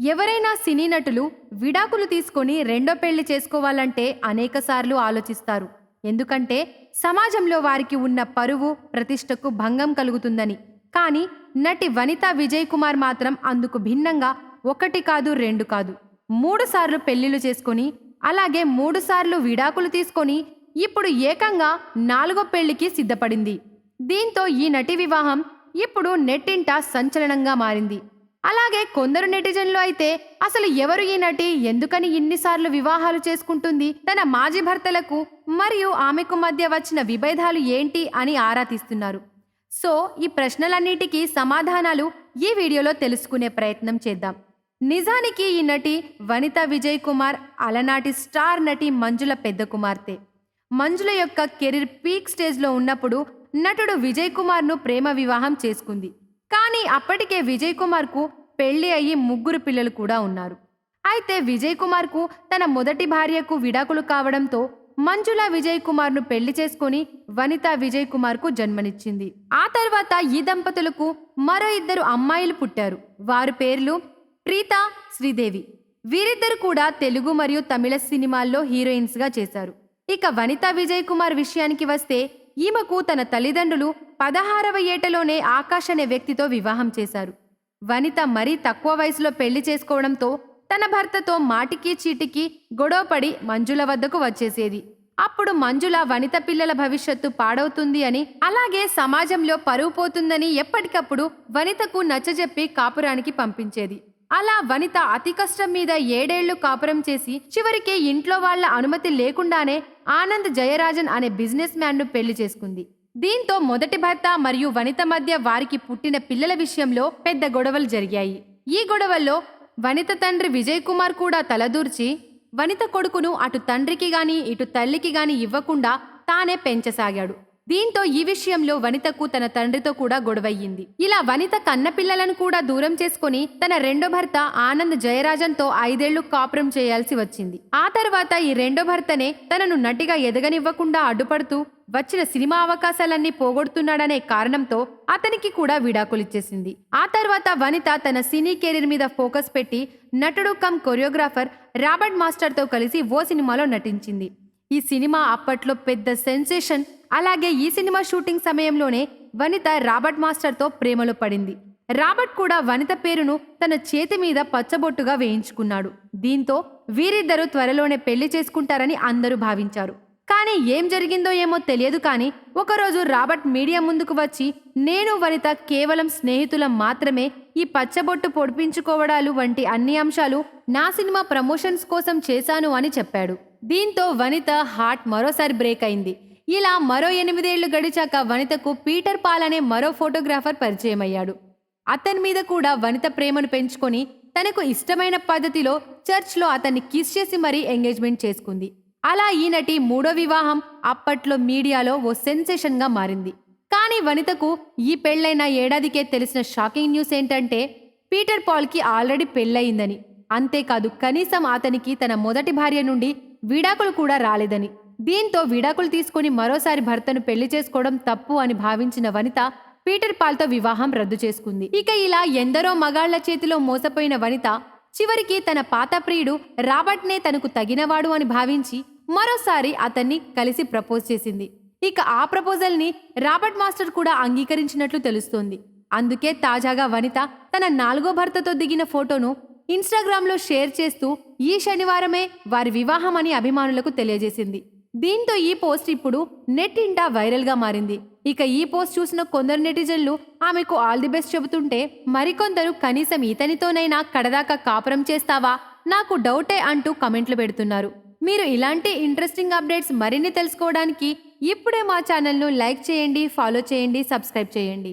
ఎవరైనా సినీ నటులు విడాకులు తీసుకొని రెండో పెళ్లి చేసుకోవాలంటే అనేకసార్లు ఆలోచిస్తారు. ఎందుకంటే సమాజంలో వారికి ఉన్న పరువు, ప్రతిష్టకు భంగం కలుగుతుందని. కానీ నటి వనితా విజయ్ కుమార్ మాత్రం అందుకు భిన్నంగా ఒకటి కాదు, రెండు కాదు, 3 సార్లు పెళ్లిళ్లు చేసుకొని, అలాగే 3 సార్లు విడాకులు తీసుకొని ఇప్పుడు ఏకంగా 4వ పెళ్లికి సిద్ధపడింది. దీంతో ఈ నటి వివాహం ఇప్పుడు నెట్టింట సంచలనంగా మారింది. అలాగే కొందరు నెటిజన్లు అయితే అసలు ఎవరు ఈ నటి, ఎందుకని ఇన్నిసార్లు వివాహాలు చేసుకుంటుంది, తన మాజీ భర్తలకు మరియు ఆమెకు మధ్య వచ్చిన విభేదాలు ఏంటి అని ఆరా తీస్తున్నారు. సో ఈ ప్రశ్నలన్నిటికీ సమాధానాలు ఈ వీడియోలో తెలుసుకునే ప్రయత్నం చేద్దాం. నిజానికి ఈ నటి వనితా విజయ్ కుమార్ అలనాటి స్టార్ నటి మంజుల పెద్ద కుమార్తె. మంజుల యొక్క కెరీర్ పీక్ స్టేజ్లో ఉన్నప్పుడు నటుడు విజయ్ కుమార్ను ప్రేమ వివాహం చేసుకుంది. కానీ అప్పటికే విజయ్ కుమార్కు పెళ్లి అయ్యి 3 పిల్లలు కూడా ఉన్నారు. అయితే విజయ్ కుమార్కు తన మొదటి భార్యకు విడాకులు కావడంతో మంజుల విజయ్ కుమార్ను పెళ్లి చేసుకుని వనితా విజయ్ కుమార్కు జన్మనిచ్చింది. ఆ తర్వాత ఈ దంపతులకు మరో 2 అమ్మాయిలు పుట్టారు. వారి పేర్లు ప్రీత, శ్రీదేవి. వీరిద్దరు కూడా తెలుగు మరియు తమిళ సినిమాల్లో హీరోయిన్స్గా చేశారు. ఇక వనితా విజయ్ కుమార్ విషయానికి వస్తే ఈమెకు తన తల్లిదండ్రులు 16వ ఏటలోనే ఆకాష్ అనే వ్యక్తితో వివాహం చేశారు. వనిత మరీ తక్కువ వయసులో పెళ్లి చేసుకోవడంతో తన భర్తతో మాటికి చీటికి గొడవపడి మంజుల వద్దకు వచ్చేసేది. అప్పుడు మంజుల వనిత పిల్లల భవిష్యత్తు పాడవుతుంది అని, అలాగే సమాజంలో పరువు పోతుందని ఎప్పటికప్పుడు వనితకు నచ్చజెప్పి కాపురానికి పంపించేది. అలా వనిత అతి కష్టం మీద 7 ఏళ్లు కాపురం చేసి చివరికి ఇంట్లో వాళ్ల అనుమతి లేకుండానే ఆనంద్ జయరాజన్ అనే బిజినెస్ మ్యాన్ను పెళ్లి చేసుకుంది. దీంతో మొదటి భర్త మరియు వనిత మధ్య వారికి పుట్టిన పిల్లల విషయంలో పెద్ద గొడవలు జరిగాయి. ఈ గొడవల్లో వనిత తండ్రి విజయ్ కుమార్ కూడా తలదూర్చి వనిత కొడుకును అటు తండ్రికి గాని ఇటు తల్లికి గాని ఇవ్వకుండా తానే పెంచసాగాడు. దీంతో ఈ విషయంలో వనితకు తన తండ్రితో కూడా గొడవయ్యింది. ఇలా వనిత కన్న పిల్లలను కూడా దూరం చేసుకుని తన రెండో భర్త ఆనంద్ జయరాజన్తో 5 ఏళ్లు కాపురం చేయాల్సి వచ్చింది. ఆ తర్వాత ఈ రెండో భర్తనే తనను నటిగా ఎదగనివ్వకుండా అడ్డుపడుతూ వచ్చిన సినిమా అవకాశాలన్నీ పోగొడుతున్నాడనే కారణంతో అతనికి కూడా విడాకులిచ్చేసింది. ఆ తర్వాత వనిత తన సినీ కెరీర్ మీద ఫోకస్ పెట్టి నటుడు కమ్ కొరియోగ్రాఫర్ రాబర్ట్ మాస్టర్తో కలిసి ఓ సినిమాలో నటించింది. ఈ సినిమా అప్పట్లో పెద్ద సెన్సేషన్. అలాగే ఈ సినిమా షూటింగ్ సమయంలోనే వనిత రాబర్ట్ మాస్టర్తో ప్రేమలో పడింది. రాబర్ట్ కూడా వనిత పేరును తన చేతి మీద పచ్చబొట్టుగా వేయించుకున్నాడు. దీంతో వీరిద్దరూ త్వరలోనే పెళ్లి చేసుకుంటారని అందరూ భావించారు. కానీ ఏం జరిగిందో ఏమో తెలియదు. కానీ ఒకరోజు రాబర్ట్ మీడియా ముందుకు వచ్చి, నేను వనిత కేవలం స్నేహితులం మాత్రమే, ఈ పచ్చబొట్టు పొడిపించుకోవడాలు వంటి అన్ని అంశాలు నా సినిమా ప్రమోషన్స్ కోసం చేశాను అని చెప్పాడు. దీంతో వనిత హార్ట్ మరోసారి బ్రేక్ అయింది. ఇలా మరో 8 ఏళ్లు గడిచాక వనితకు పీటర్ పాల్ అనే మరో ఫోటోగ్రాఫర్ పరిచయం అయ్యాడు. అతని మీద కూడా వనిత ప్రేమను పెంచుకొని తనకు ఇష్టమైన పద్ధతిలో చర్చ్లో అతన్ని కిస్ చేసి మరీ ఎంగేజ్మెంట్ చేసుకుంది. అలా ఈ నటి 3వ వివాహం అప్పట్లో మీడియాలో ఓ సెన్సేషన్గా మారింది. కానీ వనితకు ఈ పెళ్లైన ఏడాదికే తెలిసిన షాకింగ్ న్యూస్ ఏంటంటే పీటర్ పాల్కి ఆల్రెడీ పెళ్లయిందని. అంతేకాదు కనీసం అతనికి తన మొదటి భార్య నుండి విడాకులు కూడా రాలేదని. దీంతో విడాకులు తీసుకుని మరోసారి భర్తను పెళ్లి చేసుకోవడం తప్పు అని భావించిన వనిత పీటర్ పాల్తో వివాహం రద్దు చేసుకుంది. ఇక ఇలా ఎందరో మగాళ్ల చేతిలో మోసపోయిన వనిత చివరికి తన పాత ప్రియుడు రాబర్ట్నే తనకు తగినవాడు అని భావించి మరోసారి అతన్ని కలిసి ప్రపోజ్ చేసింది. ఇక ఆ ప్రపోజల్ని రాబర్ట్ మాస్టర్ కూడా అంగీకరించినట్లు తెలుస్తోంది. అందుకే తాజాగా వనిత తన 4వ భర్తతో దిగిన ఫోటోను ఇన్స్టాగ్రామ్లో షేర్ చేస్తూ ఈ శనివారమే వారి వివాహం అని అభిమానులకు తెలియజేసింది. దీంతో ఈ పోస్ట్ ఇప్పుడు నెట్టింటా వైరల్గా మారింది. ఇక ఈ పోస్ట్ చూసిన కొందరు నెటిజన్లు ఆమెకు ఆల్ ది బెస్ట్ చెబుతుంటే, మరికొందరు కనీసం ఇతనితోనైనా కడదాకా కాపురం చేస్తావా, నాకు డౌటే అంటూ కమెంట్లు పెడుతున్నారు. మీరు ఇలాంటి ఇంట్రెస్టింగ్ అప్డేట్స్ మరిన్ని తెలుసుకోవడానికి ఇప్పుడే మా ఛానల్ను లైక్ చేయండి, ఫాలో చేయండి, సబ్స్క్రైబ్ చేయండి.